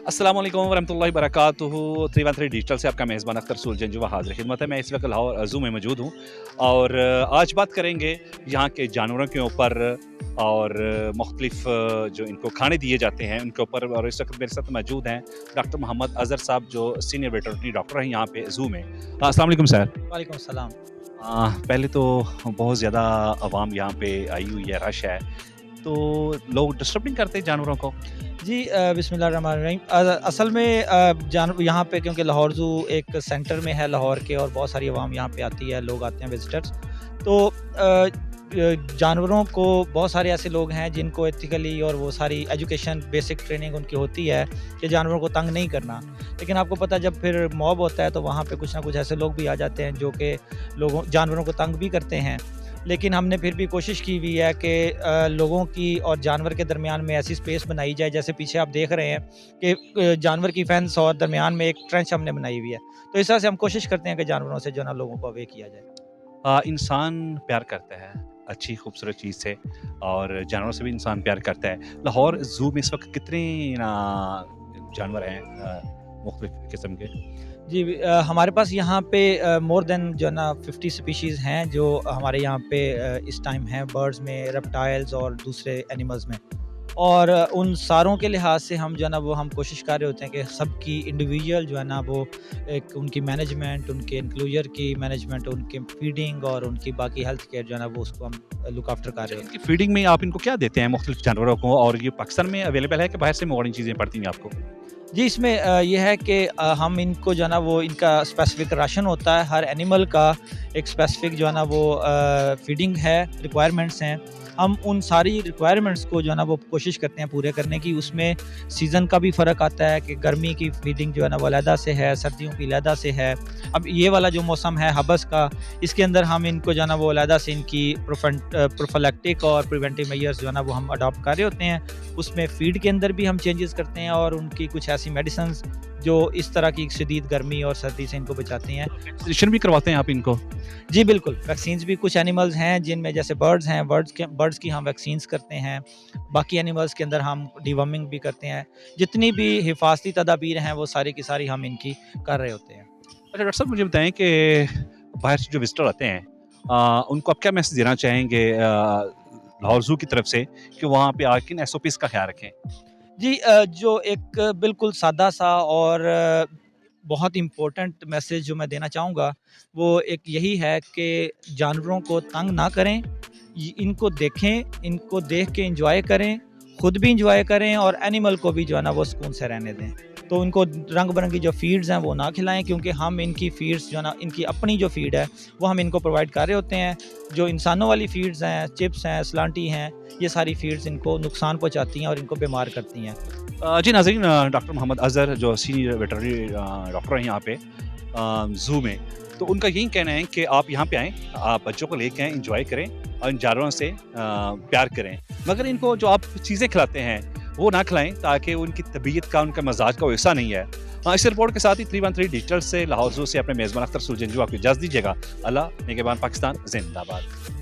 अस्सलाम वालेकुम वरहमतुल्लाहि वबरकातुहू। 313 डिजिटल से आपका मेज़बान अख्तर सुलझंजुआ हाज़िर खिदमत है। मैं इस वक्त लाहौर ज़ू में मौजूद हूँ और आज बात करेंगे यहाँ के जानवरों के ऊपर और मुख्तलिफ जो इनको खाने दिए जाते हैं उनके ऊपर। और इस वक्त मेरे साथ मौजूद हैं डॉक्टर मोहम्मद अज़हर साहब जो सीनियर वेटरनरी डॉक्टर हैं यहाँ पे ज़ू में। अस्सलाम वालेकुम सर। वालेकुम सलाम। पहले तो बहुत ज़्यादा आवाम यहाँ पे आई हुई है, रश है, तो लोग डिस्टर्ब नहीं करते जानवरों को? जी बिस्मिल्लाहिर्रहमानिर्रहीम। असल में यहाँ पे क्योंकि लाहौर ज़ू एक सेंटर में है लाहौर के, और बहुत सारी आवाम यहाँ पे आती है, लोग आते हैं विज़िटर्स। तो जानवरों को बहुत सारे ऐसे लोग हैं जिनको एथिकली और वो सारी एजुकेशन बेसिक ट्रेनिंग उनकी होती है कि जानवरों को तंग नहीं करना। लेकिन आपको पता है जब फिर मॉब होता है तो वहाँ पे कुछ ना कुछ ऐसे लोग भी आ जाते हैं जो कि जानवरों को तंग भी करते हैं। लेकिन हमने फिर भी कोशिश की हुई है कि लोगों की और जानवर के दरमियान में ऐसी स्पेस बनाई जाए, जैसे पीछे आप देख रहे हैं कि जानवर की फेंस और दरमियान में एक ट्रेंच हमने बनाई हुई है। तो इस तरह से हम कोशिश करते हैं कि जानवरों से जो ना लोगों को अवे किया जाए। इंसान प्यार करता है अच्छी खूबसूरत चीज़ से, और जानवरों से भी इंसान प्यार करता है। लाहौर ज़ू में इस वक्त कितने जानवर हैं मुख्तलिफ किस्म के? जी हमारे पास यहाँ पे मोर देन जो है ना 50 स्पीशीज़ हैं जो हमारे यहाँ पे इस टाइम हैं, बर्ड्स में, रेप्टाइल्स और दूसरे एनिमल्स में। और उन सारों के लिहाज से हम जो है ना वो हम कोशिश कर रहे होते हैं कि सबकी इंडिविजुअल जो है ना वो एक उनकी मैनेजमेंट, उनके इंक्लूजर की मैनेजमेंट, उनके फीडिंग और उनकी बाकी हेल्थ केयर जो है ना वो उसको हम लुक आफ्टर कर रहे होते इनकी फीडिंग में आप इनको क्या देते हैं मुख्तलिफ जानवरों को, और ये पाकिस्तान में अवेलेबल है कि बाहर से मंगवानी चीज़ें पड़ती हैं आपको? हैं। जी इसमें ये है कि हम इनको जो है ना वो इनका स्पेसिफिक राशन होता है, हर एनिमल का एक स्पेसिफिक जो है ना वो फीडिंग है, रिक्वायरमेंट्स हैं। हम उन सारी रिक्वायरमेंट्स को जो है ना वो कोशिश करते हैं पूरे करने की। उसमें सीज़न का भी फ़र्क आता है कि गर्मी की फीडिंग जो है ना वो अलहदा से है, सर्दियों की अलहदा से है। अब ये वाला जो मौसम है हबस का, इसके अंदर हम इनको जो है ना वो अलहदा से इनकी प्रोफिलैक्टिक और प्रिवेंटिव मेजर्स जो है ना वो हम अडॉप्ट कर रहे होते हैं। उसमें फ़ीड के अंदर भी हम चेंजेस करते हैं और उनकी कुछ ऐसी मेडिसिन्स जो इस तरह की शदीद गर्मी और सर्दी से इनको बचाती हैं। वैक्सीनेशन भी करवाते हैं आप इनको? जी बिल्कुल, वैक्सीन्स भी कुछ एनिमल्स हैं जिनमें, जैसे बर्ड्स हैं, बर्ड्स की हम वैक्सीन्स करते हैं। बाकी एनिमल्स के अंदर हम डिवर्मिंग भी करते हैं। जितनी भी हिफाजती तदाबीर हैं वो सारी की सारी हम इनकी कर रहे होते हैं। अच्छा डॉक्टर साहब, मुझे बताएं कि बाहर से जो विजिटर आते हैं उनको आप क्या मैसेज देना चाहेंगे लाहौर ज़ू की तरफ से कि वहाँ पे आके किन SOPs का ख्याल रखें? जी जो एक बिल्कुल सादा सा और बहुत इम्पोर्टेंट मैसेज जो मैं देना चाहूँगा वो एक यही है कि जानवरों को तंग ना करें, इनको देखें, इनको देख के इंजॉय करें, खुद भी इंजॉय करें और एनिमल को भी जो है ना वो सुकून से रहने दें। तो इनको रंग बिरंगी जो फीड्स हैं वो ना खिलाएं, क्योंकि हम इनकी फीड्स जो है ना, इनकी अपनी जो फीड है वो हम इनको प्रोवाइड कर रहे होते हैं। जो इंसानों वाली फीड्स हैं, चिप्स हैं, स्लांटी हैं, ये सारी फीड्स इनको नुकसान पहुँचाती हैं और इनको बीमार करती हैं। जी नाज़रीन, डॉक्टर मोहम्मद अज़हर जो सीनियर वेटरनरी डॉक्टर हैं यहाँ पे ज़ू में, तो उनका यही कहना है कि आप यहाँ पे आएँ, आप बच्चों को लेके आएँ, एंजॉय करें और इन जानवरों से प्यार करें, मगर इनको जो आप चीज़ें खिलाते हैं वो ना खिलाएं, ताकि उनकी तबीयत का, उनका मजाज का वो हिस्सा नहीं है। इस रिपोर्ट के साथ ही 313 डिजिटल से लाहौर ज़ू से अपने मेज़बान अख्तर सुलझंजुआ आपको इजाज़त दीजिएगा। अल्लाह निगहबान, पाकिस्तान जिंदाबाद।